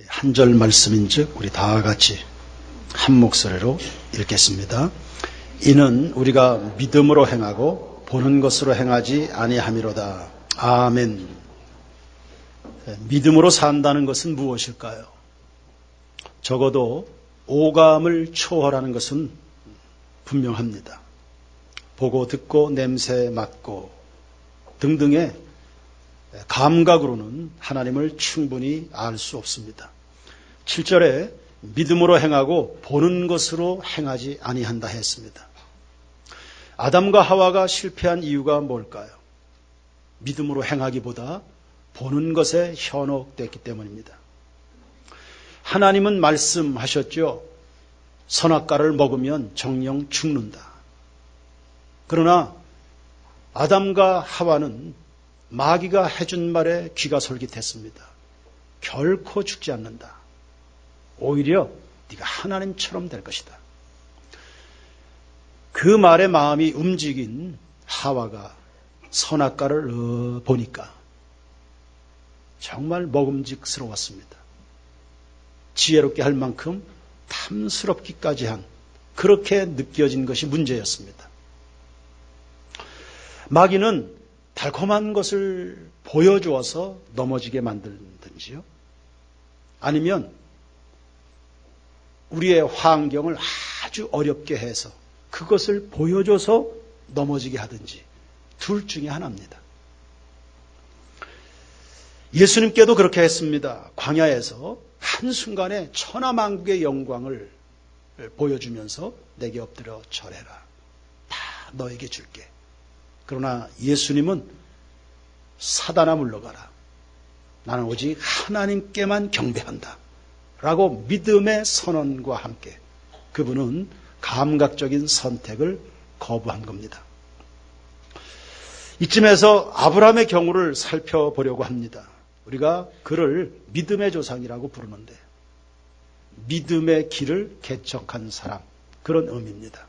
한 절 말씀인즉 우리 다 같이 한 목소리로 읽겠습니다. 이는 우리가 믿음으로 행하고 보는 것으로 행하지 아니함이로다. 아멘. 믿음으로 산다는 것은 무엇일까요? 적어도 오감을 초월하는 것은 분명합니다. 보고 듣고 냄새 맡고 등등의 감각으로는 하나님을 충분히 알 수 없습니다. 7절에 믿음으로 행하고 보는 것으로 행하지 아니한다 했습니다. 아담과 하와가 실패한 이유가 뭘까요? 믿음으로 행하기보다 보는 것에 현혹됐기 때문입니다. 하나님은 말씀하셨죠. 선악과를 먹으면 정령 죽는다. 그러나 아담과 하와는 마귀가 해준 말에 귀가 솔깃했습니다. 결코 죽지 않는다. 오히려 네가 하나님처럼 될 것이다. 그 말에 마음이 움직인 하와가 선악과를 보니까 정말 먹음직스러웠습니다. 지혜롭게 할 만큼 탐스럽기까지 한 그렇게 느껴진 것이 문제였습니다. 마귀는 달콤한 것을 보여주어서 넘어지게 만들든지요. 아니면 우리의 환경을 아주 어렵게 해서 그것을 보여줘서 넘어지게 하든지 둘 중에 하나입니다. 예수님께도 그렇게 했습니다. 광야에서 한순간에 천하만국의 영광을 보여주면서 내게 엎드려 절해라. 다 너에게 줄게. 그러나 예수님은 사단아 물러가라. 나는 오직 하나님께만 경배한다. 라고 믿음의 선언과 함께 그분은 감각적인 선택을 거부한 겁니다. 이쯤에서 아브라함의 경우를 살펴보려고 합니다. 우리가 그를 믿음의 조상이라고 부르는데 믿음의 길을 개척한 사람, 그런 의미입니다.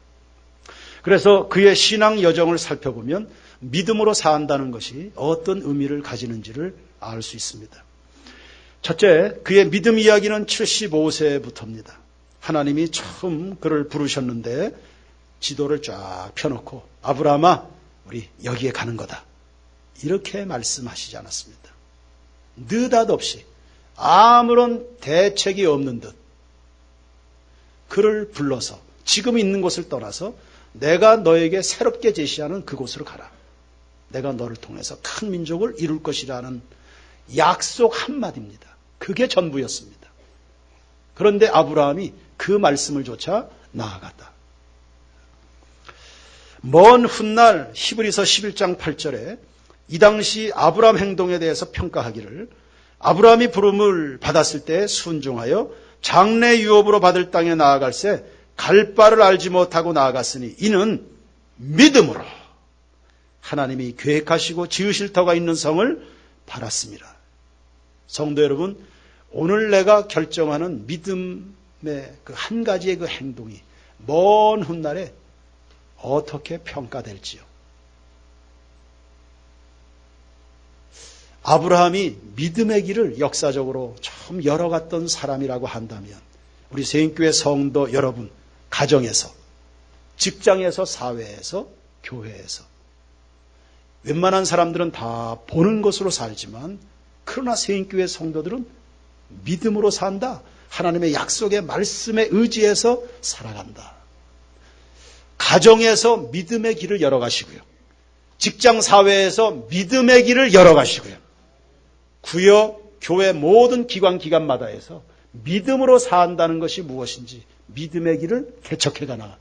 그래서 그의 신앙 여정을 살펴보면 믿음으로 산다는 것이 어떤 의미를 가지는지를 알 수 있습니다. 첫째, 그의 믿음 이야기는 75세부터입니다. 하나님이 처음 그를 부르셨는데 지도를 쫙 펴놓고 아브라함아, 우리 여기에 가는 거다. 이렇게 말씀하시지 않았습니다. 느닷없이 아무런 대책이 없는 듯 그를 불러서 지금 있는 곳을 떠나서 내가 너에게 새롭게 제시하는 그곳으로 가라. 내가 너를 통해서 큰 민족을 이룰 것이라는 약속 한마디입니다. 그게 전부였습니다. 그런데 아브라함이 그 말씀을 조차 나아갔다. 먼 훗날 히브리서 11장 8절에 이 당시 아브라함 행동에 대해서 평가하기를 아브라함이 부름을 받았을 때 순종하여 장래 유업으로 받을 땅에 나아갈새 갈 바를 알지 못하고 나아갔으니 이는 믿음으로 하나님이 계획하시고 지으실 터가 있는 성을 바랐습니다. 성도 여러분, 오늘 내가 결정하는 믿음의 그 한 가지의 그 행동이 먼 훗날에 어떻게 평가될지요. 아브라함이 믿음의 길을 역사적으로 처음 열어갔던 사람이라고 한다면 우리 세인교회 성도 여러분, 가정에서, 직장에서, 사회에서, 교회에서 웬만한 사람들은 다 보는 것으로 살지만 그러나 세인교회 성도들은 믿음으로 산다. 하나님의 약속의 말씀에 의지해서 살아간다. 가정에서 믿음의 길을 열어가시고요. 직장 사회에서 믿음의 길을 열어가시고요. 구역, 교회 모든 기관마다에서 믿음으로 산다는 것이 무엇인지 믿음의 길을 개척해가나.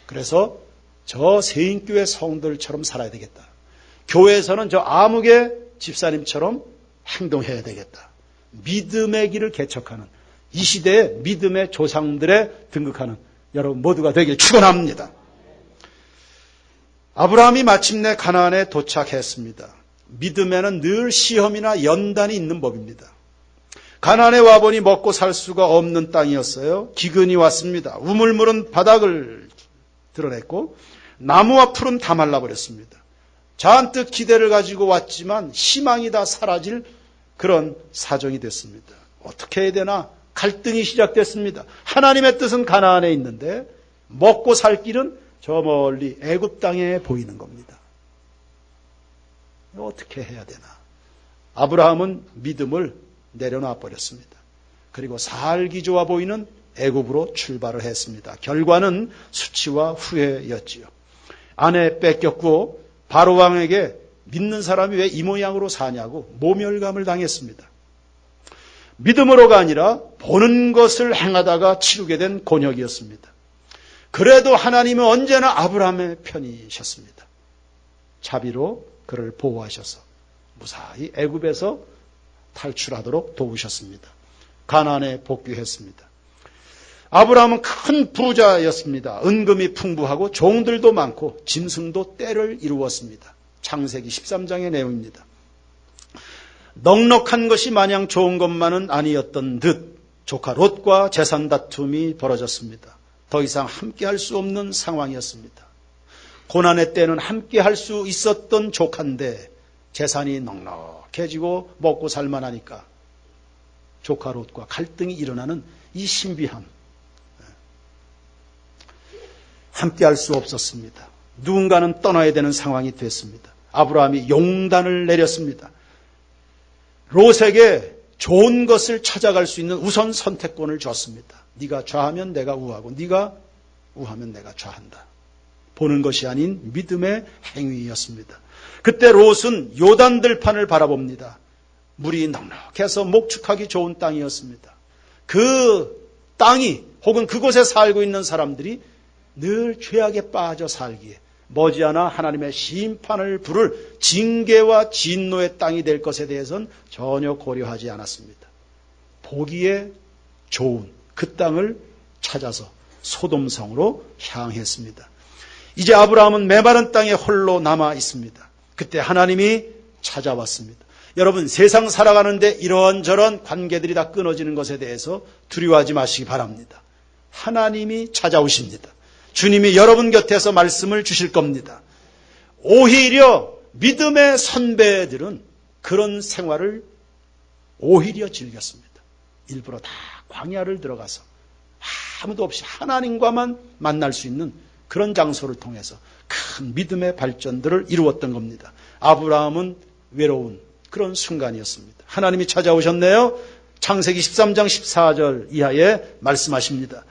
그래서 저 세인교회 성도들처럼 살아야 되겠다. 교회에서는 저 아무개 집사님처럼 행동해야 되겠다. 믿음의 길을 개척하는 이 시대의 믿음의 조상들에 등극하는 여러분 모두가 되길 축원합니다. 아브라함이 마침내 가나안에 도착했습니다. 믿음에는 늘 시험이나 연단이 있는 법입니다. 가나안에 와보니 먹고 살 수가 없는 땅이었어요. 기근이 왔습니다. 우물물은 바닥을 드러냈고 나무와 풀은 다 말라버렸습니다. 잔뜩 기대를 가지고 왔지만 희망이 다 사라질 그런 사정이 됐습니다. 어떻게 해야 되나? 갈등이 시작됐습니다. 하나님의 뜻은 가나안에 있는데 먹고 살 길은 저 멀리 애굽 땅에 보이는 겁니다. 어떻게 해야 되나? 아브라함은 믿음을 내려놔 버렸습니다. 그리고 살기 좋아 보이는 애굽으로 출발을 했습니다. 결과는 수치와 후회였지요. 아내 뺏겼고 바로 왕에게 믿는 사람이 왜 이 모양으로 사냐고 모멸감을 당했습니다. 믿음으로가 아니라 보는 것을 행하다가 치르게 된 곤욕이었습니다. 그래도 하나님은 언제나 아브라함의 편이셨습니다. 자비로 그를 보호하셔서 무사히 애굽에서 탈출하도록 도우셨습니다. 가나안에 복귀했습니다. 아브라함은 큰 부자였습니다. 은금이 풍부하고 종들도 많고 짐승도 떼를 이루었습니다. 창세기 13장의 내용입니다. 넉넉한 것이 마냥 좋은 것만은 아니었던 듯 조카 롯과 재산 다툼이 벌어졌습니다. 더 이상 함께할 수 없는 상황이었습니다. 고난의 때는 함께할 수 있었던 조카인데 재산이 넉넉해지고 먹고 살만하니까 조카 롯과 갈등이 일어나는 이 신비함, 함께할 수 없었습니다. 누군가는 떠나야 되는 상황이 됐습니다. 아브라함이 용단을 내렸습니다. 롯에게 좋은 것을 찾아갈 수 있는 우선 선택권을 줬습니다. 네가 좌하면 내가 우하고 네가 우하면 내가 좌한다. 보는 것이 아닌 믿음의 행위였습니다. 그때 롯은 요단 들판을 바라봅니다. 물이 넉넉해서 목축하기 좋은 땅이었습니다. 그 땅이 혹은 그곳에 살고 있는 사람들이 늘 죄악에 빠져 살기에 머지않아 하나님의 심판을 부를 징계와 진노의 땅이 될 것에 대해서는 전혀 고려하지 않았습니다. 보기에 좋은 그 땅을 찾아서 소돔성으로 향했습니다. 이제 아브라함은 메마른 땅에 홀로 남아 있습니다. 그때 하나님이 찾아왔습니다. 여러분, 세상 살아가는데 이런저런 관계들이 다 끊어지는 것에 대해서 두려워하지 마시기 바랍니다. 하나님이 찾아오십니다. 주님이 여러분 곁에서 말씀을 주실 겁니다. 오히려 믿음의 선배들은 그런 생활을 오히려 즐겼습니다. 일부러 다 광야를 들어가서 아무도 없이 하나님과만 만날 수 있는 그런 장소를 통해서 큰 믿음의 발전들을 이루었던 겁니다. 아브라함은 외로운 그런 순간이었습니다. 하나님이 찾아오셨네요. 창세기 13장 14절 이하에 말씀하십니다.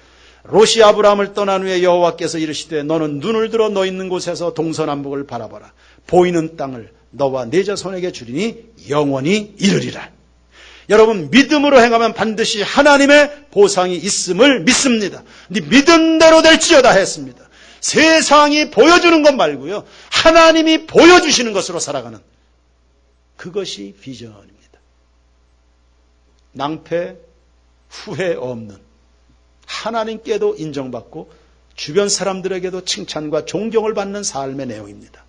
롯이 아브라함을 떠난 후에 여호와께서 이르시되 너는 눈을 들어 너 있는 곳에서 동서남북을 바라봐라. 보이는 땅을 너와 네 자손에게 주리니 영원히 이르리라. 여러분, 믿음으로 행하면 반드시 하나님의 보상이 있음을 믿습니다. 네 믿은 대로 될지어다 했습니다. 세상이 보여주는 것 말고요, 하나님이 보여주시는 것으로 살아가는 그것이 비전입니다. 낭패, 후회 없는, 하나님께도 인정받고 주변 사람들에게도 칭찬과 존경을 받는 삶의 내용입니다.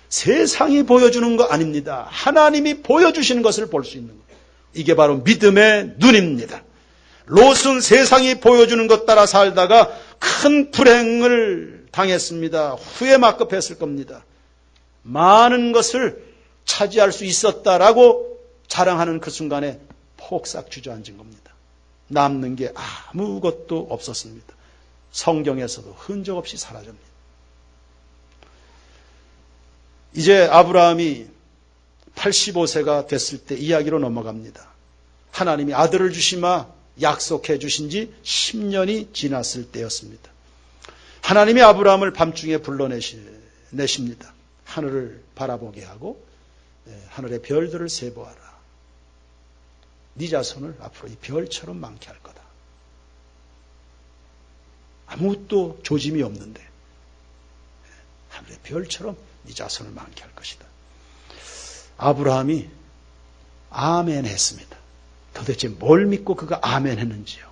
세상이 보여주는 거 아닙니다. 하나님이 보여주시는 것을 볼 수 있는 것. 이게 바로 믿음의 눈입니다. 롯은 세상이 보여주는 것 따라 살다가 큰 불행을 당했습니다. 후회 막급했을 겁니다. 많은 것을 차지할 수 있었다라고 자랑하는 그 순간에 폭삭 주저앉은 겁니다. 남는 게 아무것도 없었습니다. 성경에서도 흔적 없이 사라집니다. 이제 아브라함이 85세가 됐을 때 이야기로 넘어갑니다. 하나님이 아들을 주시마 약속해 주신 지 10년이 지났을 때였습니다. 하나님이 아브라함을 밤중에 불러내십니다. 하늘을 바라보게 하고 하늘의 별들을 세보아라. 네 자손을 앞으로 이 별처럼 많게 할 거다. 아무것도 조짐이 없는데 하늘의 별처럼 네 자손을 많게 할 것이다. 아브라함이 아멘 했습니다. 도대체 뭘 믿고 그가 아멘 했는지요.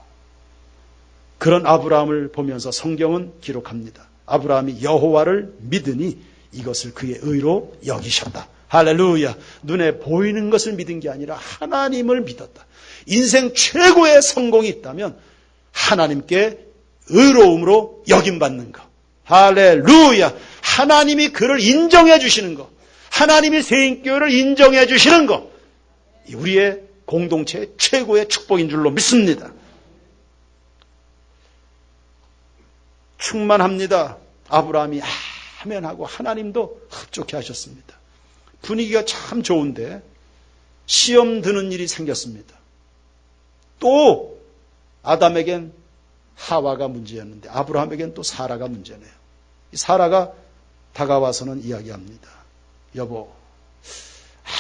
그런 아브라함을 보면서 성경은 기록합니다. 아브라함이 여호와를 믿으니 이것을 그의 의로 여기셨다. 할렐루야. 눈에 보이는 것을 믿은 게 아니라 하나님을 믿었다. 인생 최고의 성공이 있다면 하나님께 의로움으로 여김받는 것. 할렐루야. 하나님이 그를 인정해 주시는 것. 하나님이 세인교회를 인정해 주시는 것. 우리의 공동체의 최고의 축복인 줄로 믿습니다. 충만합니다. 아브라함이 아멘 하고 하나님도 흡족해 하셨습니다. 분위기가 참 좋은데 시험 드는 일이 생겼습니다. 또 아담에겐 하와가 문제였는데 아브라함에겐 또 사라가 문제네요. 이 사라가 다가와서는 이야기합니다. 여보,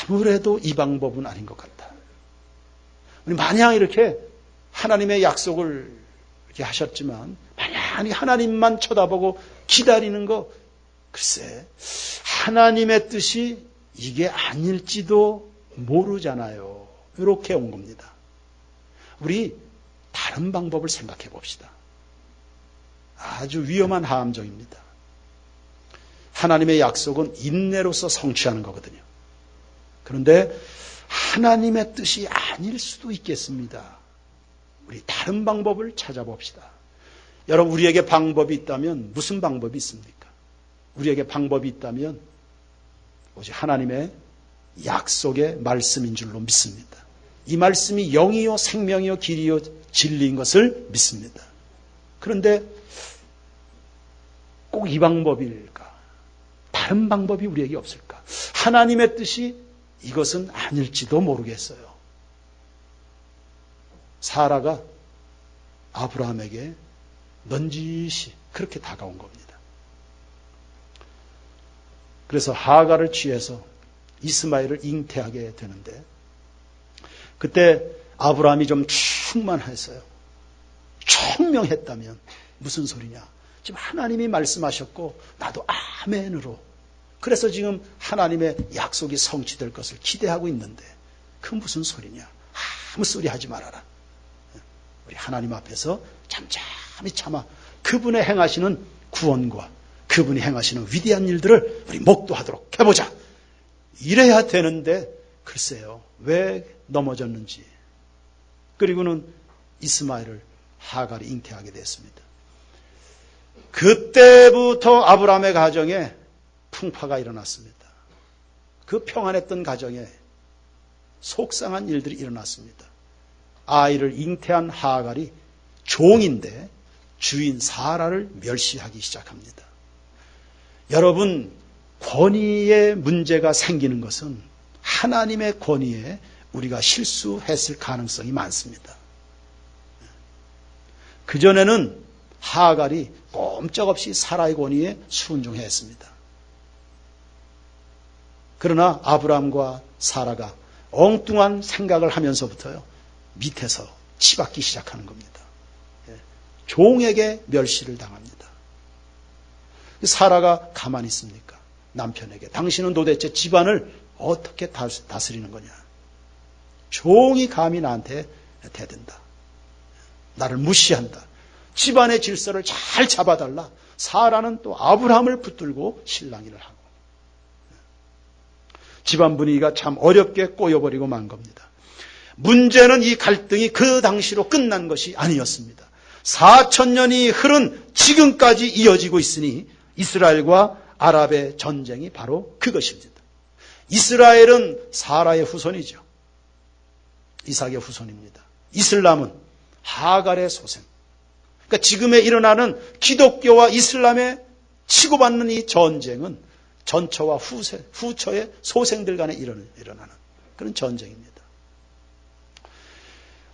아무래도 이 방법은 아닌 것 같다. 우리 마냥 이렇게 하나님의 약속을 이렇게 하셨지만 마냥 하나님만 쳐다보고 기다리는 거, 글쎄 하나님의 뜻이 이게 아닐지도 모르잖아요. 이렇게 온 겁니다. 우리 다른 방법을 생각해 봅시다. 아주 위험한 함정입니다. 하나님의 약속은 인내로서 성취하는 거거든요. 그런데 하나님의 뜻이 아닐 수도 있겠습니다. 우리 다른 방법을 찾아봅시다. 여러분, 우리에게 방법이 있다면 무슨 방법이 있습니까? 우리에게 방법이 있다면 오직 하나님의 약속의 말씀인 줄로 믿습니다. 이 말씀이 영이요 생명이요 길이요 진리인 것을 믿습니다. 그런데 꼭 이 방법일까? 다른 방법이 우리에게 없을까? 하나님의 뜻이 이것은 아닐지도 모르겠어요. 사라가 아브라함에게 넌지시 그렇게 다가온 겁니다. 그래서 하갈을 취해서 이스마엘을 잉태하게 되는데 그때 아브라함이 좀 충만했어요. 총명했다면 무슨 소리냐? 지금 하나님이 말씀하셨고 나도 아멘으로 그래서 지금 하나님의 약속이 성취될 것을 기대하고 있는데 그 무슨 소리냐? 아무 소리 하지 말아라. 우리 하나님 앞에서 잠잠히 참아 그분의 행하시는 구원과 그분이 행하시는 위대한 일들을 우리 목도하도록 해보자. 이래야 되는데 글쎄요. 왜 넘어졌는지. 그리고는 이스마엘을 하갈이 잉태하게 됐습니다. 그때부터 아브라함의 가정에 풍파가 일어났습니다. 그 평안했던 가정에 속상한 일들이 일어났습니다. 아이를 잉태한 하갈이 종인데 주인 사라를 멸시하기 시작합니다. 여러분, 권위의 문제가 생기는 것은 하나님의 권위에 우리가 실수했을 가능성이 많습니다. 그전에는 하갈이 꼼짝없이 사라의 권위에 순종했습니다. 그러나 아브라함과 사라가 엉뚱한 생각을 하면서부터요, 밑에서 치받기 시작하는 겁니다. 종에게 멸시를 당합니다. 사라가 가만히 있습니까? 남편에게 당신은 도대체 집안을 어떻게 다스리는 거냐? 종이 감히 나한테 대든다. 나를 무시한다. 집안의 질서를 잘 잡아달라. 사라는 또 아브라함을 붙들고 실랑이를 하고 집안 분위기가 참 어렵게 꼬여버리고 만 겁니다. 문제는 이 갈등이 그 당시로 끝난 것이 아니었습니다. 4,000년이 흐른 지금까지 이어지고 있으니 이스라엘과 아랍의 전쟁이 바로 그것입니다. 이스라엘은 사라의 후손이죠. 이삭의 후손입니다. 이슬람은 하갈의 소생. 그러니까 지금에 일어나는 기독교와 이슬람의 치고받는 이 전쟁은 전처와 후처의 소생들 간에 일어나는 그런 전쟁입니다.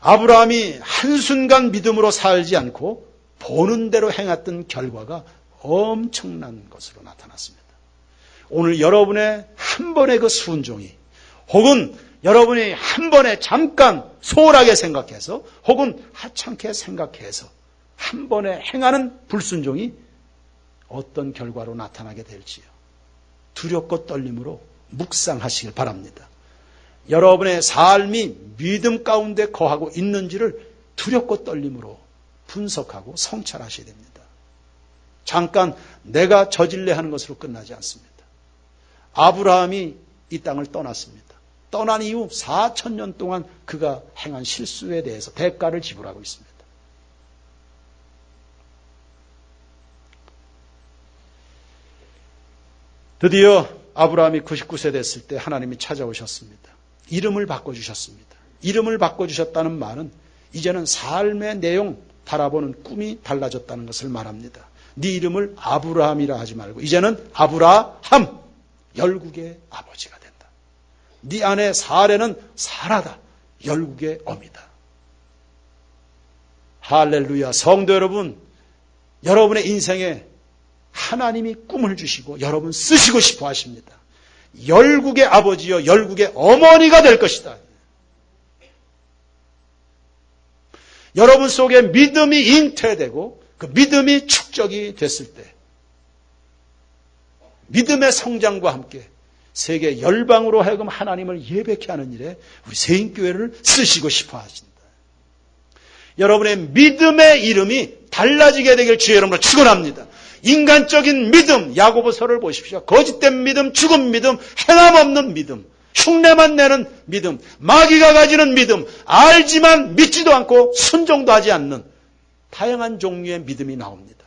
아브라함이 한순간 믿음으로 살지 않고 보는 대로 행했던 결과가 엄청난 것으로 나타났습니다. 오늘 여러분의 한 번의 그 순종이 혹은 여러분이 한 번에 잠깐 소홀하게 생각해서 혹은 하찮게 생각해서 한 번에 행하는 불순종이 어떤 결과로 나타나게 될지요. 두렵고 떨림으로 묵상하시길 바랍니다. 여러분의 삶이 믿음 가운데 거하고 있는지를 두렵고 떨림으로 분석하고 성찰하셔야 됩니다. 잠깐 내가 저질래 하는 것으로 끝나지 않습니다. 아브라함이 이 땅을 떠났습니다. 떠난 이후 4,000년 동안 그가 행한 실수에 대해서 대가를 지불하고 있습니다. 드디어 아브라함이 99세 됐을 때 하나님이 찾아오셨습니다. 이름을 바꿔주셨습니다. 이름을 바꿔주셨다는 말은 이제는 삶의 내용 바라보는 꿈이 달라졌다는 것을 말합니다. 네 이름을 아브라함이라 하지 말고 이제는 아브라함, 열국의 아버지가 된다. 네 아내 사레는 사라다, 열국의 어미다. 할렐루야. 성도 여러분, 여러분의 인생에 하나님이 꿈을 주시고 여러분 쓰시고 싶어 하십니다. 열국의 아버지여 열국의 어머니가 될 것이다. 여러분 속에 믿음이 잉태되고 그 믿음이 축적이 됐을 때 믿음의 성장과 함께 세계 열방으로 하여금 하나님을 예배케 하는 일에 우리 세인교회를 쓰시고 싶어 하신다. 여러분의 믿음의 이름이 달라지게 되길 주의 이름으로 축원합니다. 인간적인 믿음, 야고보서를 보십시오. 거짓된 믿음, 죽은 믿음, 행함 없는 믿음, 흉내만 내는 믿음, 마귀가 가지는 믿음, 알지만 믿지도 않고 순종도 하지 않는 다양한 종류의 믿음이 나옵니다.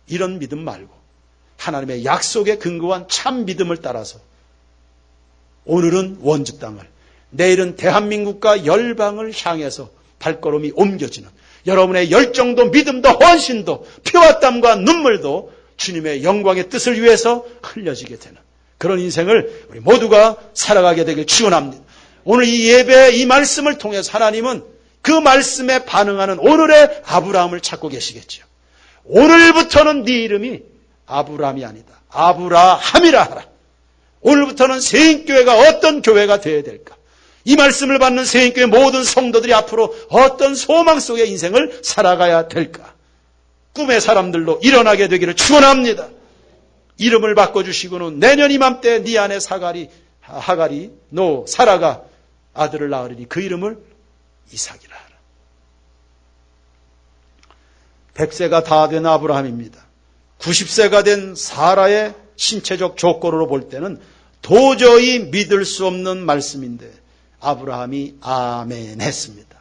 이런 믿음 말고 하나님의 약속에 근거한 참 믿음을 따라서 오늘은 원주 땅을, 내일은 대한민국과 열방을 향해서 발걸음이 옮겨지는 여러분의 열정도 믿음도 헌신도 피와 땀과 눈물도 주님의 영광의 뜻을 위해서 흘려지게 되는 그런 인생을 우리 모두가 살아가게 되길 축원합니다. 오늘 이 예배 이 말씀을 통해서 하나님은 그 말씀에 반응하는 오늘의 아브라함을 찾고 계시겠죠. 오늘부터는 네 이름이 아브라함이 아니다. 아브라함이라 하라. 오늘부터는 세인교회가 어떤 교회가 되어야 될까? 이 말씀을 받는 세인교회 모든 성도들이 앞으로 어떤 소망 속의 인생을 살아가야 될까? 꿈의 사람들로 일어나게 되기를 축원합니다. 이름을 바꿔주시고는 내년 이맘때 네 안에 하갈이 너 사라가 아들을 낳으리니 그 이름을 이삭이라 하라. 100세가 다 된 아브라함입니다. 90세가 된 사라의 신체적 조건으로 볼 때는 도저히 믿을 수 없는 말씀인데 아브라함이 아멘 했습니다.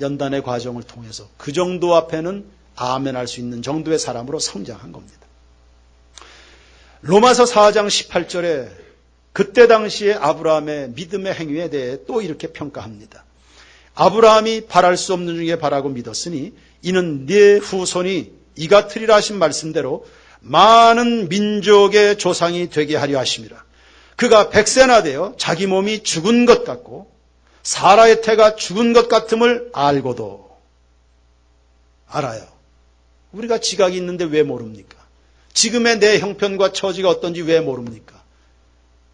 연단의 과정을 통해서 그 정도 앞에는 아멘할 수 있는 정도의 사람으로 성장한 겁니다. 로마서 4장 18절에 그때 당시에 아브라함의 믿음의 행위에 대해 또 이렇게 평가합니다. 아브라함이 바랄 수 없는 중에 바라고 믿었으니 이는 네 후손이 이 같으리라 하신 말씀대로 많은 민족의 조상이 되게 하려 하심이라. 그가 100세나 되어 자기 몸이 죽은 것 같고 사라의 태가 죽은 것 같음을 알고도 알아요. 우리가 지각이 있는데 왜 모릅니까? 지금의 내 형편과 처지가 어떤지 왜 모릅니까?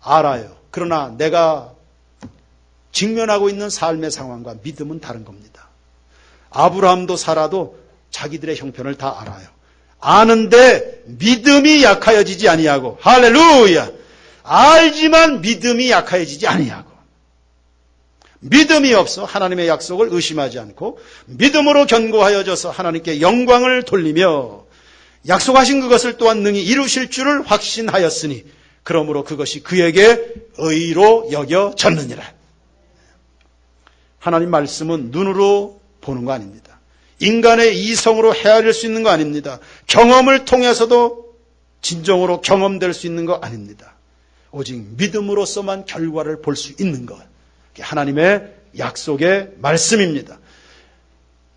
알아요. 그러나 내가 직면하고 있는 삶의 상황과 믿음은 다른 겁니다. 아브라함도 사라도 자기들의 형편을 다 알아요. 아는데 믿음이 약하여지지 아니하고 할렐루야. 알지만 믿음이 약하여지지 아니하고 믿음이 없어 하나님의 약속을 의심하지 않고 믿음으로 견고하여져서 하나님께 영광을 돌리며 약속하신 그것을 또한 능히 이루실 줄을 확신하였으니 그러므로 그것이 그에게 의로 여겨졌느니라. 하나님 말씀은 눈으로 보는 거 아닙니다. 인간의 이성으로 헤아릴 수 있는 거 아닙니다. 경험을 통해서도 진정으로 경험될 수 있는 거 아닙니다. 오직 믿음으로서만 결과를 볼 수 있는 것. 하나님의 약속의 말씀입니다.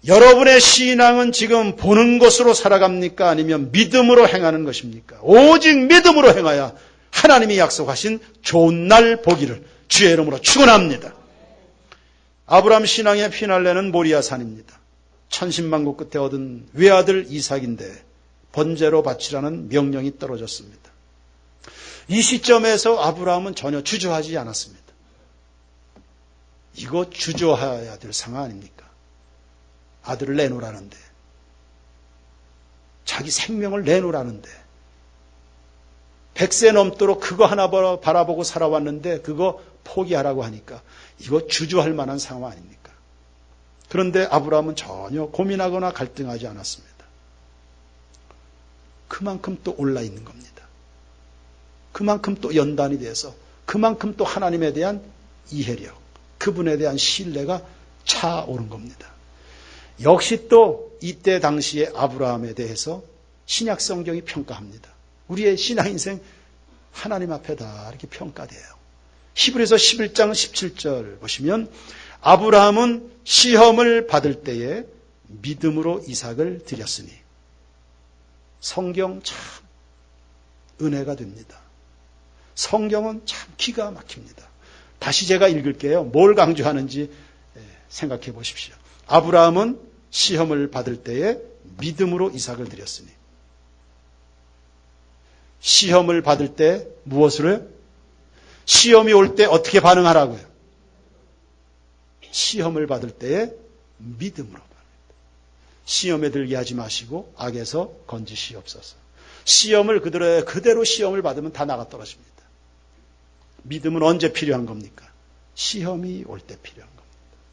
여러분의 신앙은 지금 보는 것으로 살아갑니까? 아니면 믿음으로 행하는 것입니까? 오직 믿음으로 행하여 하나님이 약속하신 좋은 날 보기를 주의 이름으로 축원합니다. 아브라함 신앙의 피날레는 모리아산입니다. 천신만고 끝에 얻은 외아들 이삭인데 번제로 바치라는 명령이 떨어졌습니다. 이 시점에서 아브라함은 전혀 주저하지 않았습니다. 이거 주저해야 될 상황 아닙니까? 아들을 내놓으라는데, 자기 생명을 내놓으라는데, 100세 넘도록 그거 하나 바라보고 살아왔는데 그거 포기하라고 하니까 이거 주저할 만한 상황 아닙니까? 그런데 아브라함은 전혀 고민하거나 갈등하지 않았습니다. 그만큼 또 올라 있는 겁니다. 그만큼 또 연단이 돼서 그만큼 또 하나님에 대한 이해력, 그분에 대한 신뢰가 차오른 겁니다. 역시 또 이때 당시에 아브라함에 대해서 신약 성경이 평가합니다. 우리의 신앙 인생 하나님 앞에 다 이렇게 평가돼요. 히브리서 11장 17절 보시면 아브라함은 시험을 받을 때에 믿음으로 이삭을 드렸으니. 성경 참 은혜가 됩니다. 성경은 참 기가 막힙니다. 다시 제가 읽을게요. 뭘 강조하는지 생각해 보십시오. 아브라함은 시험을 받을 때에 믿음으로 이삭을 드렸으니. 시험을 받을 때 무엇을 해요? 시험이 올 때 어떻게 반응하라고요? 시험을 받을 때에 믿음으로 반응합니다. 시험에 들게 하지 마시고 악에서 건지시옵소서. 시험을 그대로 시험을 받으면 다 나가 떨어집니다. 믿음은 언제 필요한 겁니까? 시험이 올 때 필요한 겁니다.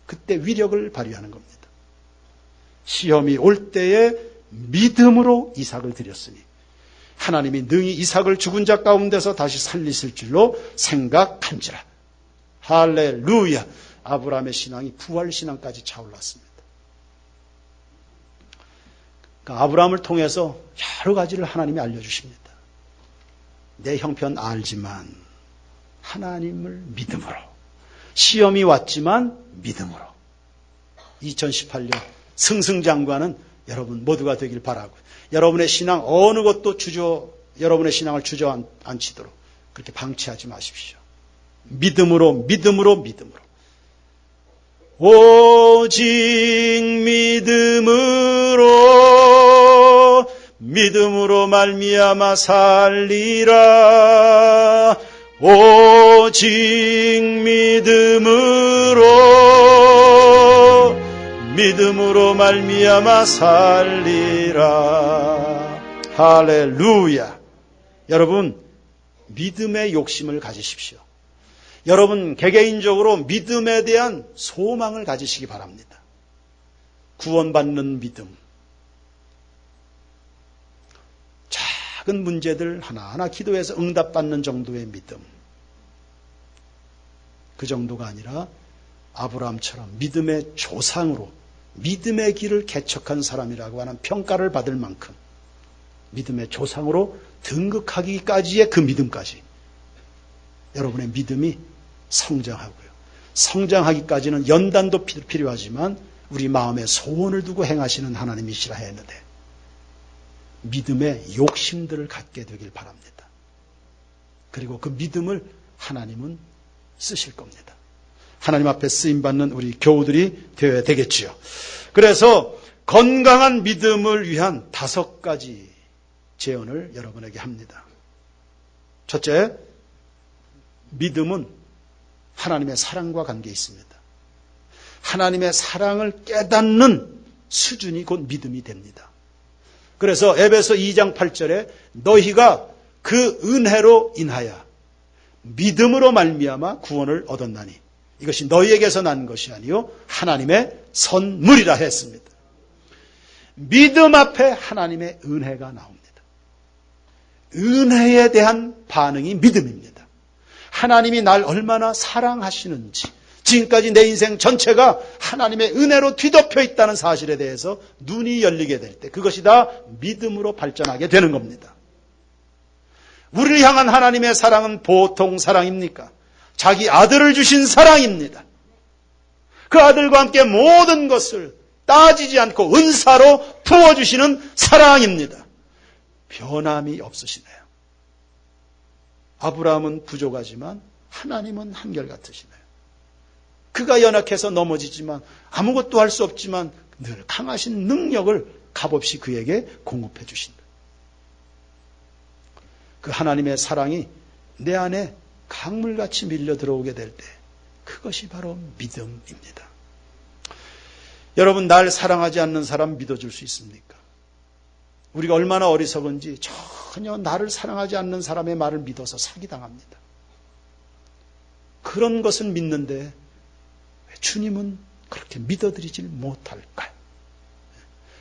그때 위력을 발휘하는 겁니다. 시험이 올 때에 믿음으로 이삭을 드렸으니 하나님이 능히 이삭을 죽은 자 가운데서 다시 살리실 줄로 생각한지라. 할렐루야. 아브라함의 신앙이 부활신앙까지 차올랐습니다. 그러니까 아브라함을 통해서 여러 가지를 하나님이 알려주십니다. 내 형편 알지만 하나님을 믿음으로. 시험이 왔지만 믿음으로. 2018년 승승장구하는 여러분 모두가 되길 바라고, 여러분의 신앙 어느 것도 여러분의 신앙을 주저앉히도록 그렇게 방치하지 마십시오. 믿음으로. 오직 믿음으로 말미암아 살리라. 오직 믿음으로 말미암아 살리라. 할렐루야. 여러분 믿음의 욕심을 가지십시오. 여러분 개개인적으로 믿음에 대한 소망을 가지시기 바랍니다. 구원받는 믿음. 작은 문제들 하나하나 기도해서 응답받는 정도의 믿음. 그 정도가 아니라 아브라함처럼 믿음의 조상으로 믿음의 길을 개척한 사람이라고 하는 평가를 받을 만큼 믿음의 조상으로 등극하기까지의 그 믿음까지 여러분의 믿음이 성장하고요. 성장하기까지는 연단도 필요하지만 우리 마음에 소원을 두고 행하시는 하나님이시라 했는데 믿음의 욕심들을 갖게 되길 바랍니다. 그리고 그 믿음을 하나님은 쓰실 겁니다. 하나님 앞에 쓰임받는 우리 교우들이 되어야 되겠지요. 그래서 건강한 믿음을 위한 5가지 제언을 여러분에게 합니다. 첫째, 믿음은 하나님의 사랑과 관계에 있습니다. 하나님의 사랑을 깨닫는 수준이 곧 믿음이 됩니다. 그래서 에베소 2장 8절에 너희가 그 은혜로 인하여 믿음으로 말미암아 구원을 얻었나니 이것이 너희에게서 난 것이 아니요 하나님의 선물이라 했습니다. 믿음 앞에 하나님의 은혜가 나옵니다. 은혜에 대한 반응이 믿음입니다. 하나님이 날 얼마나 사랑하시는지, 지금까지 내 인생 전체가 하나님의 은혜로 뒤덮여 있다는 사실에 대해서 눈이 열리게 될 때 그것이 다 믿음으로 발전하게 되는 겁니다. 우리를 향한 하나님의 사랑은 보통 사랑입니까? 자기 아들을 주신 사랑입니다. 그 아들과 함께 모든 것을 따지지 않고 은사로 부어주시는 사랑입니다. 변함이 없으시네요. 아브라함은 부족하지만 하나님은 한결같으시네요. 그가 연약해서 넘어지지만 아무것도 할 수 없지만 늘 강하신 능력을 값없이 그에게 공급해 주신다. 그 하나님의 사랑이 내 안에 강물같이 밀려 들어오게 될 때 그것이 바로 믿음입니다. 여러분, 날 사랑하지 않는 사람 믿어줄 수 있습니까? 우리가 얼마나 어리석은지 전혀 나를 사랑하지 않는 사람의 말을 믿어서 사기당합니다. 그런 것은 믿는데 왜 주님은 그렇게 믿어드리질 못할까요?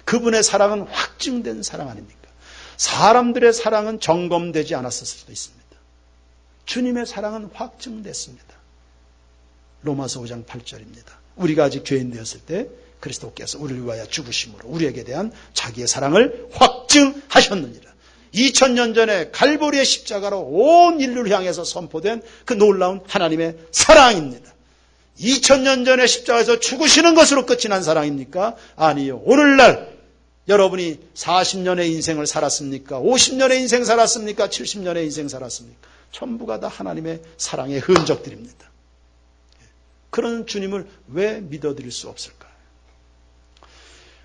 그분의 사랑은 확증된 사랑 아닙니까? 사람들의 사랑은 점검되지 않았을 수도 있습니다. 주님의 사랑은 확증됐습니다. 로마서 5장 8절입니다. 우리가 아직 죄인 되었을 때 그리스도께서 우리를 위하여 죽으심으로 우리에게 대한 자기의 사랑을 확증하셨느니라. 2000년 전에 갈보리의 십자가로 온 인류를 향해서 선포된 그 놀라운 하나님의 사랑입니다. 2000년 전에 십자가에서 죽으시는 것으로 끝이 난 사랑입니까? 아니요. 오늘날 여러분이 40년의 인생을 살았습니까? 50년의 인생 살았습니까? 70년의 인생 살았습니까? 전부가 다 하나님의 사랑의 흔적들입니다. 그런 주님을 왜 믿어드릴 수 없을까요?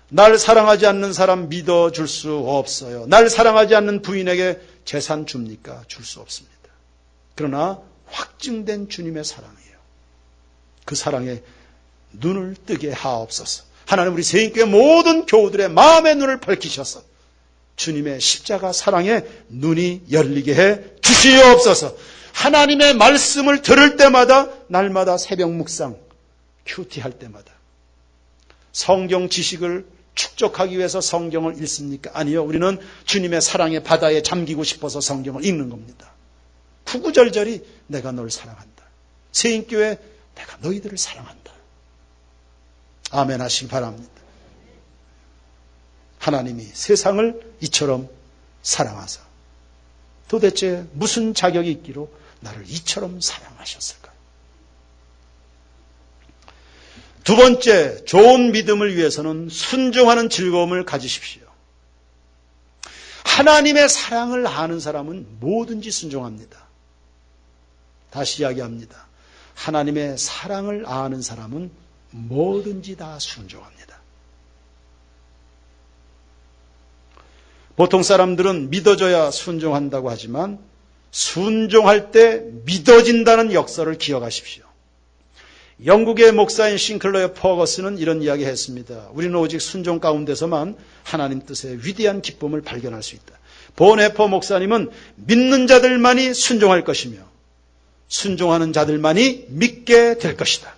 날 사랑하지 않는 사람 믿어줄 수 없어요. 날 사랑하지 않는 부인에게 재산 줍니까? 줄 수 없습니다. 그러나 확증된 주님의 사랑이에요. 그 사랑에 눈을 뜨게 하옵소서. 하나님 우리 세인교회 모든 교우들의 마음의 눈을 밝히셔서 주님의 십자가 사랑에 눈이 열리게 해 주시옵소서. 하나님의 말씀을 들을 때마다 날마다 새벽 묵상, 큐티할 때마다 성경 지식을 축적하기 위해서 성경을 읽습니까? 아니요. 우리는 주님의 사랑의 바다에 잠기고 싶어서 성경을 읽는 겁니다. 구구절절히 내가 널 사랑한다. 세인교회 내가 너희들을 사랑한다. 아멘 하시기 바랍니다. 하나님이 세상을 이처럼 사랑하사 도대체 무슨 자격이 있기로 나를 이처럼 사랑하셨을까요? 두 번째, 좋은 믿음을 위해서는 순종하는 즐거움을 가지십시오. 하나님의 사랑을 아는 사람은 뭐든지 순종합니다. 다시 이야기합니다. 하나님의 사랑을 아는 사람은 뭐든지 다 순종합니다. 보통 사람들은 믿어줘야 순종한다고 하지만 순종할 때 믿어진다는 역사를 기억하십시오. 영국의 목사인 싱클러의 퍼거스는 이런 이야기 했습니다. 우리는 오직 순종 가운데서만 하나님 뜻의 위대한 기쁨을 발견할 수 있다. 보네퍼 목사님은 믿는 자들만이 순종할 것이며 순종하는 자들만이 믿게 될 것이다.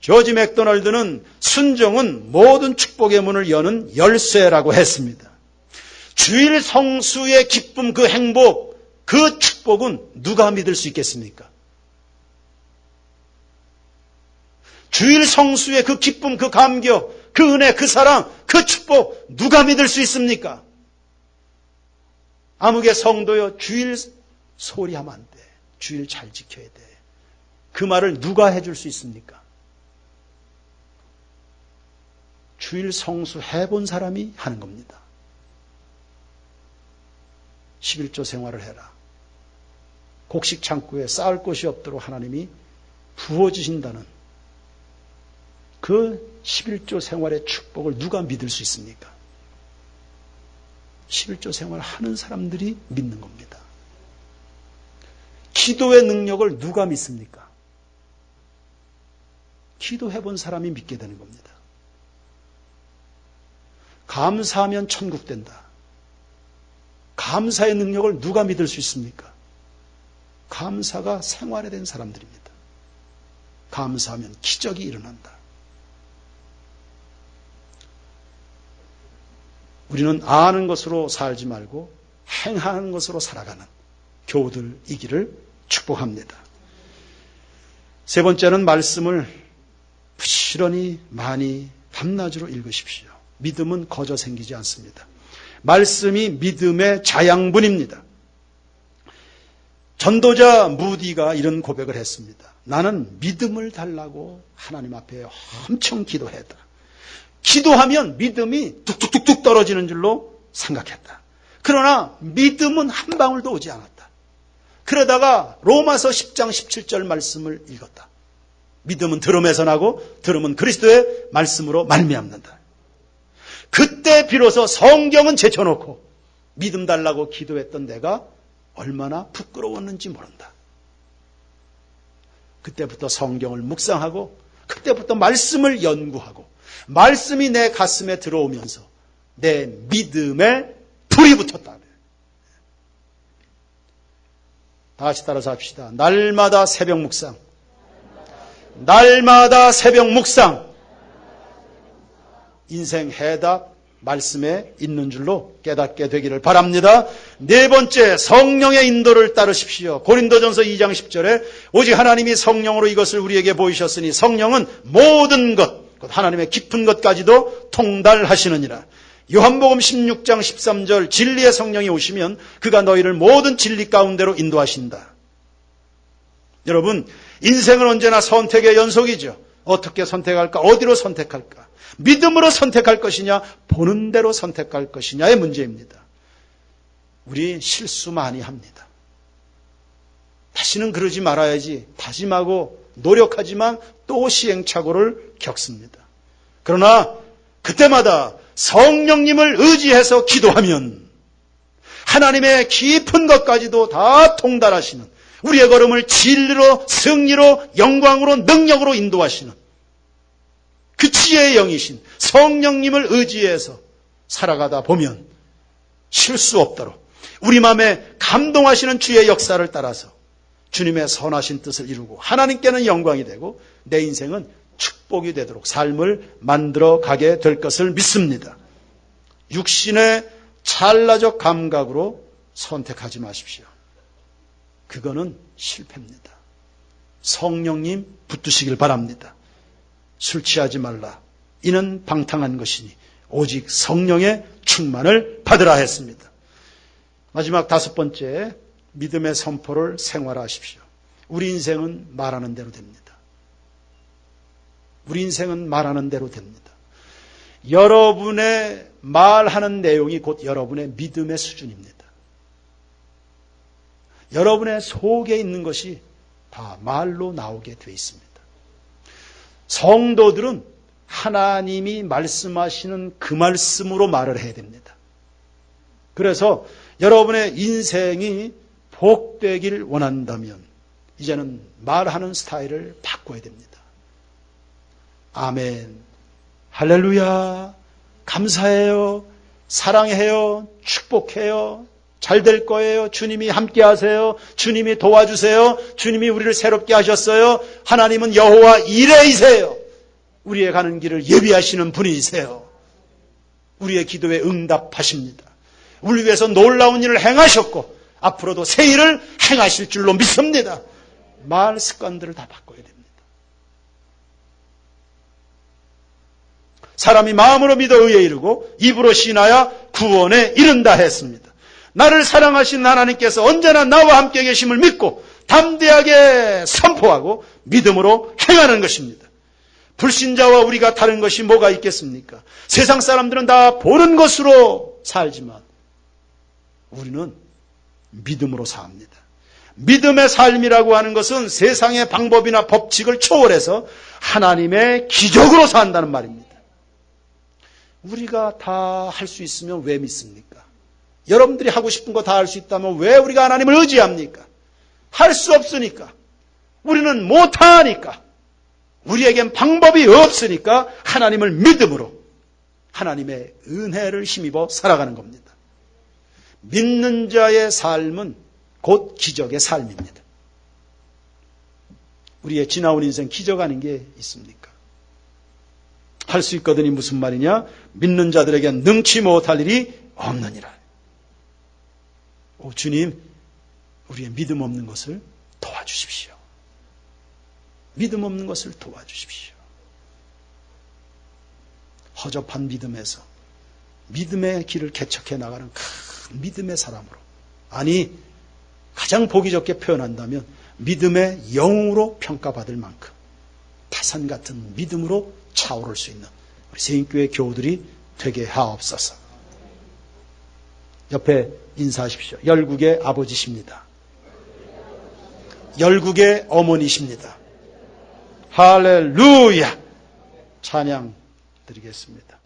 조지 맥도널드는 순종은 모든 축복의 문을 여는 열쇠라고 했습니다. 주일 성수의 기쁨, 그 행복, 그 축복은 누가 믿을 수 있겠습니까? 주일 성수의 그 기쁨, 그 감격, 그 은혜, 그 사랑, 그 축복 누가 믿을 수 있습니까? 아무개 성도여 주일 소리하면 안 돼. 주일 잘 지켜야 돼. 그 말을 누가 해줄 수 있습니까? 주일 성수 해본 사람이 하는 겁니다. 11조 생활을 해라. 곡식 창고에 쌓을 곳이 없도록 하나님이 부어주신다는 그 11조 생활의 축복을 누가 믿을 수 있습니까? 11조 생활을 하는 사람들이 믿는 겁니다. 기도의 능력을 누가 믿습니까? 기도해본 사람이 믿게 되는 겁니다. 감사하면 천국 된다. 감사의 능력을 누가 믿을 수 있습니까? 감사가 생활에 된 사람들입니다. 감사하면 기적이 일어난다. 우리는 아는 것으로 살지 말고 행하는 것으로 살아가는 교우들이기를 축복합니다. 세 번째는 말씀을 부지런히 많이 밤낮으로 읽으십시오. 믿음은 거저 생기지 않습니다. 말씀이 믿음의 자양분입니다. 전도자 무디가 이런 고백을 했습니다. 나는 믿음을 달라고 하나님 앞에 엄청 기도했다. 기도하면 믿음이 뚝뚝뚝뚝 떨어지는 줄로 생각했다. 그러나 믿음은 한 방울도 오지 않았다. 그러다가 로마서 10장 17절 말씀을 읽었다. 믿음은 들음에서 나고 들음은 그리스도의 말씀으로 말미암는다. 그때 비로소 성경은 제쳐놓고 믿음 달라고 기도했던 내가 얼마나 부끄러웠는지 모른다. 그때부터 성경을 묵상하고 그때부터 말씀을 연구하고 말씀이 내 가슴에 들어오면서 내 믿음에 불이 붙었다. 다시 따라서 합시다. 날마다 새벽 묵상. 날마다 새벽 묵상. 인생 해답 말씀에 있는 줄로 깨닫게 되기를 바랍니다. 네 번째, 성령의 인도를 따르십시오. 고린도전서 2장 10절에 오직 하나님이 성령으로 이것을 우리에게 보이셨으니 성령은 모든 것, 곧 하나님의 깊은 것까지도 통달하시느니라. 요한복음 16장 13절 진리의 성령이 오시면 그가 너희를 모든 진리 가운데로 인도하신다. 여러분, 인생은 언제나 선택의 연속이죠. 어떻게 선택할까? 어디로 선택할까? 믿음으로 선택할 것이냐? 보는 대로 선택할 것이냐의 문제입니다. 우리 실수 많이 합니다. 다시는 그러지 말아야지 다짐하고 노력하지만 또 시행착오를 겪습니다. 그러나 그때마다 성령님을 의지해서 기도하면 하나님의 깊은 것까지도 다 통달하시는, 우리의 걸음을 진리로, 승리로, 영광으로, 능력으로 인도하시는 그 지혜의 영이신 성령님을 의지해서 살아가다 보면 실수 없도록 우리 마음에 감동하시는 주의 역사를 따라서 주님의 선하신 뜻을 이루고 하나님께는 영광이 되고 내 인생은 축복이 되도록 삶을 만들어 가게 될 것을 믿습니다. 육신의 찰나적 감각으로 선택하지 마십시오. 그거는 실패입니다. 성령님 붙드시길 바랍니다. 술 취하지 말라. 이는 방탕한 것이니 오직 성령의 충만을 받으라 했습니다. 마지막 5번째, 믿음의 선포를 생활하십시오. 우리 인생은 말하는 대로 됩니다. 우리 인생은 말하는 대로 됩니다. 여러분의 말하는 내용이 곧 여러분의 믿음의 수준입니다. 여러분의 속에 있는 것이 다 말로 나오게 되어 있습니다. 성도들은 하나님이 말씀하시는 그 말씀으로 말을 해야 됩니다. 그래서 여러분의 인생이 복되길 원한다면 이제는 말하는 스타일을 바꿔야 됩니다. 아멘, 할렐루야, 감사해요, 사랑해요, 축복해요, 잘 될 거예요, 주님이 함께 하세요, 주님이 도와주세요, 주님이 우리를 새롭게 하셨어요, 하나님은 여호와 이레이세요, 우리의 가는 길을 예비하시는 분이세요, 우리의 기도에 응답하십니다, 우리 위해서 놀라운 일을 행하셨고 앞으로도 새 일을 행하실 줄로 믿습니다. 말 습관들을 다 바꿔야 됩니다. 사람이 마음으로 믿어 의에 이르고 입으로 신하여 구원에 이른다 했습니다. 나를 사랑하신 하나님께서 언제나 나와 함께 계심을 믿고 담대하게 선포하고 믿음으로 행하는 것입니다. 불신자와 우리가 다른 것이 뭐가 있겠습니까? 세상 사람들은 다 보는 것으로 살지만 우리는 믿음으로 삽니다. 믿음의 삶이라고 하는 것은 세상의 방법이나 법칙을 초월해서 하나님의 기적으로 산다는 말입니다. 우리가 다 할 수 있으면 왜 믿습니까? 여러분들이 하고 싶은 거 다 할 수 있다면 왜 우리가 하나님을 의지합니까? 할 수 없으니까. 우리는 못하니까. 우리에겐 방법이 없으니까 하나님을 믿음으로 하나님의 은혜를 힘입어 살아가는 겁니다. 믿는 자의 삶은 곧 기적의 삶입니다. 우리의 지나온 인생 기적 아닌 게 있습니까? 할 수 있거든이 무슨 말이냐? 믿는 자들에겐 능치 못할 일이 없느니라. 오, 주님, 우리의 믿음 없는 것을 도와주십시오. 믿음 없는 것을 도와주십시오. 허접한 믿음에서 믿음의 길을 개척해 나가는 큰 믿음의 사람으로, 아니 가장 보기 좋게 표현한다면 믿음의 영웅으로 평가받을 만큼 태산 같은 믿음으로 차오를 수 있는 우리 세인교회 교우들이 되게 하옵소서. 옆에 인사하십시오. 열국의 아버지십니다. 열국의 어머니십니다. 할렐루야! 찬양 드리겠습니다.